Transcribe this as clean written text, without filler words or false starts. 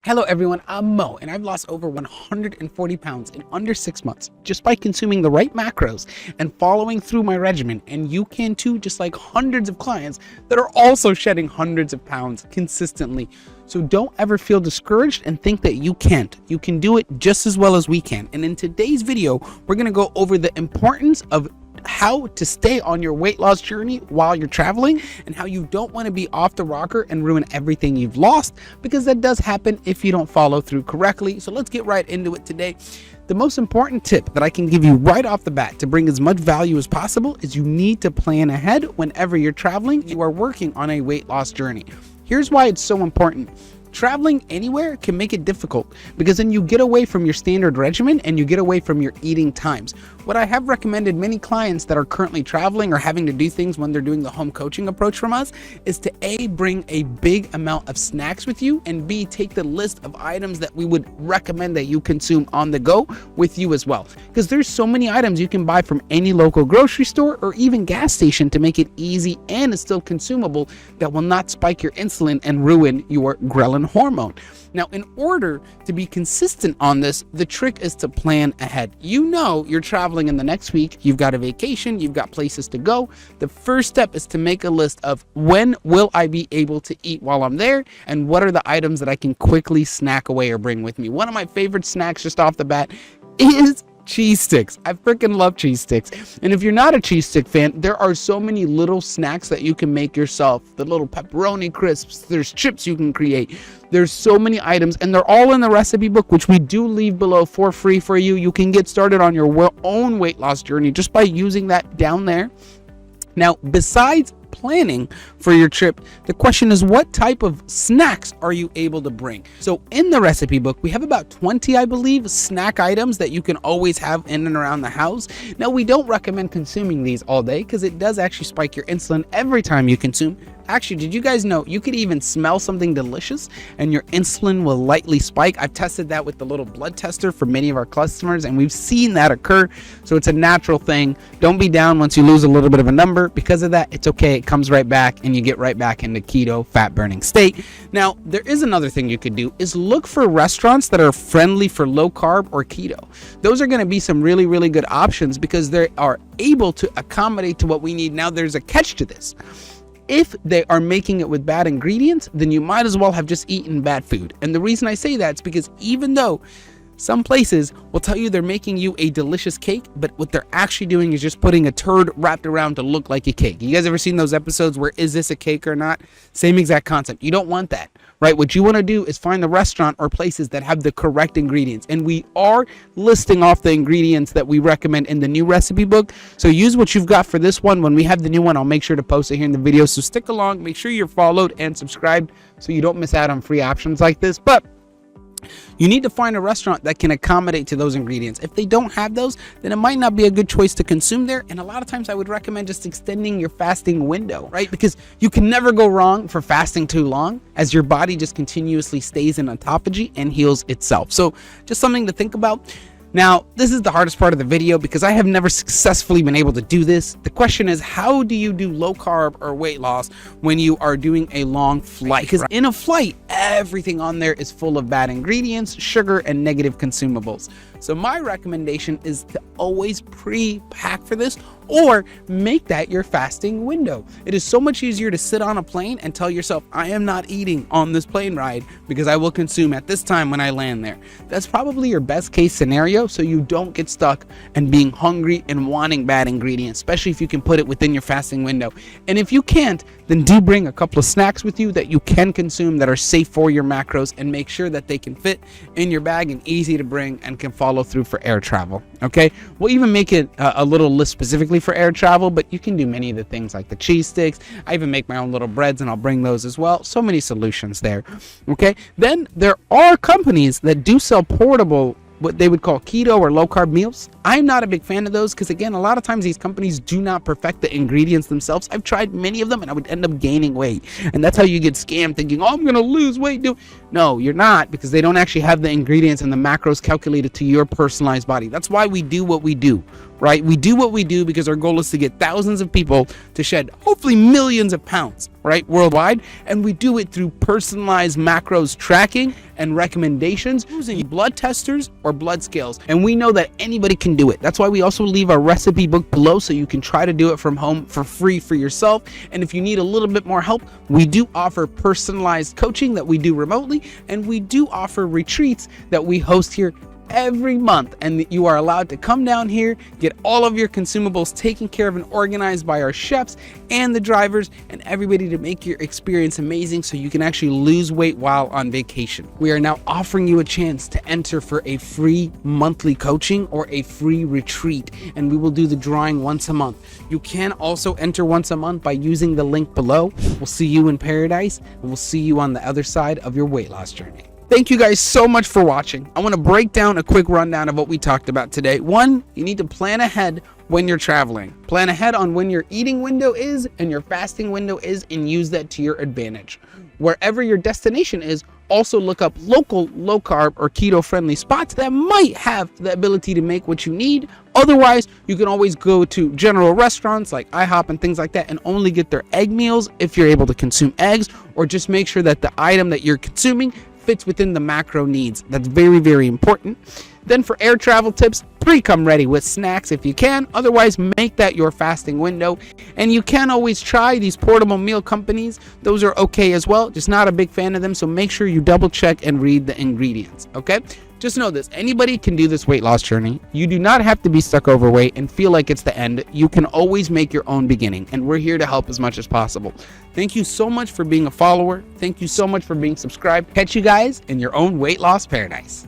Hello everyone, I'm Mo, and I've lost over 140 pounds in under 6 months just by consuming the right macros and following through my regimen. And you can too, just like hundreds of clients that are also shedding hundreds of pounds consistently. So don't ever feel discouraged and think that you can't. You can do it just as well as we can. And in today's video, we're going to go over the importance of how to stay on your weight loss journey while you're traveling, and how you don't want to be off the rocker and ruin everything you've lost, because that does happen if you don't follow through correctly. So let's get right into it today. The most important tip that I can give you right off the bat to bring as much value as possible is you need to plan ahead whenever you're traveling. You are working on a weight loss journey. Here's why it's so important. Traveling anywhere can make it difficult because then you get away from your standard regimen and you get away from your eating times. What I have recommended many clients that are currently traveling or having to do things when they're doing the home coaching approach from us is to A, bring a big amount of snacks with you, and B, take the list of items that we would recommend that you consume on the go with you as well. Because there's so many items you can buy from any local grocery store or even gas station to make it easy and it's still consumable, that will not spike your insulin and ruin your ghrelin hormone. Now, in order to be consistent on this, the trick is to plan ahead. You know you're traveling in the next week, you've got a vacation, you've got places to go. The first step is to make a list of when will I be able to eat while I'm there, and what are the items that I can quickly snack away or bring with me. One of my favorite snacks just off the bat is cheese sticks. I freaking love cheese sticks. And if you're not a cheese stick fan, there are so many little snacks that you can make yourself. The little pepperoni crisps, there's chips you can create. There's so many items, and they're all in the recipe book, which we do leave below for free for you. You can get started on your own weight loss journey just by using that down there. Now, besides planning for your trip, the question is, what type of snacks are you able to bring? So in the recipe book, we have about 20, I believe, snack items that you can always have in and around the house. Now, we don't recommend consuming these all day because it does actually spike your insulin every time you consume. Actually, did you guys know you could even smell something delicious and your insulin will lightly spike? I've tested that with the little blood tester for many of our customers, and we've seen that occur. So it's a natural thing. Don't be down once you lose a little bit of a number. Because of that, it's okay. It comes right back and you get right back into keto, fat burning state. Now, there is another thing you could do, is look for restaurants that are friendly for low carb or keto. Those are going to be some really, really good options because they are able to accommodate to what we need. Now, there's a catch to this. If they are making it with bad ingredients, then you might as well have just eaten bad food. And the reason I say that is because even though some places will tell you they're making you a delicious cake, but what they're actually doing is just putting a turd wrapped around to look like a cake. You guys ever seen those episodes where is this a cake or not? Same exact concept. You don't want that, right? What you want to do is find the restaurant or places that have the correct ingredients. And we are listing off the ingredients that we recommend in the new recipe book. So use what you've got for this one. When we have the new one, I'll make sure to post it here in the video. So stick along, make sure you're followed and subscribed so you don't miss out on free options like this. But you need to find a restaurant that can accommodate to those ingredients. If they don't have those, then it might not be a good choice to consume there. And a lot of times I would recommend just extending your fasting window, right? Because you can never go wrong for fasting too long, as your body just continuously stays in autophagy and heals itself. So just something to think about. Now, this is the hardest part of the video because I have never successfully been able to do this. The question is, how do you do low carb or weight loss when you are doing a long flight? Because in a flight, everything on there is full of bad ingredients, sugar, and negative consumables. So my recommendation is to always pre-pack for this or make that your fasting window. It is so much easier to sit on a plane and tell yourself, I am not eating on this plane ride because I will consume at this time when I land there. That's probably your best case scenario, so you don't get stuck and being hungry and wanting bad ingredients, especially if you can put it within your fasting window. And if you can't, then do bring a couple of snacks with you that you can consume that are safe for your macros, and make sure that they can fit in your bag and easy to bring and can follow through for air travel. Okay, we'll even make it a little list specifically for air travel, but you can do many of the things like the cheese sticks. I even make my own little breads and I'll bring those as well. So many solutions there. Okay, then there are companies that do sell portable, what they would call keto or low carb meals. I'm not a big fan of those because, again, a lot of times these companies do not perfect the ingredients themselves. I've tried many of them and I would end up gaining weight, and that's how you get scammed, thinking, oh, I'm gonna lose weight. No, you're not, because they don't actually have the ingredients and the macros calculated to your personalized body. That's why we do what we do, right? We do what we do because our goal is to get thousands of people to shed hopefully millions of pounds, right, worldwide. And we do it through personalized macros tracking and recommendations using blood testers or blood scales. And we know that anybody can do it. That's why we also leave our recipe book below so you can try to do it from home for free for yourself. And if you need a little bit more help, we do offer personalized coaching that we do remotely, and we do offer retreats that we host here every month, and you are allowed to come down here, get all of your consumables taken care of and organized by our chefs and the drivers and everybody to make your experience amazing so you can actually lose weight while on vacation. We are now offering you a chance to enter for a free monthly coaching or a free retreat, and we will do the drawing once a month. You can also enter once a month by using the link below. We'll see you in paradise, and we'll see you on the other side of your weight loss journey. Thank you guys so much for watching. I want to break down a quick rundown of what we talked about today. One, you need to plan ahead when you're traveling. Plan ahead on when your eating window is and your fasting window is, and use that to your advantage. Wherever your destination is, also look up local low carb or keto friendly spots that might have the ability to make what you need. Otherwise, you can always go to general restaurants like IHOP and things like that and only get their egg meals if you're able to consume eggs, or just make sure that the item that you're consuming fits within the macro needs. That's very, very important. Then for air travel tips, pre-come ready with snacks if you can. Otherwise, make that your fasting window. And you can always try these portable meal companies. Those are okay as well. Just not a big fan of them. So make sure you double check and read the ingredients. Okay? Just know this, anybody can do this weight loss journey. You do not have to be stuck overweight and feel like it's the end. You can always make your own beginning, and we're here to help as much as possible. Thank you so much for being a follower. Thank you so much for being subscribed. Catch you guys in your own weight loss paradise.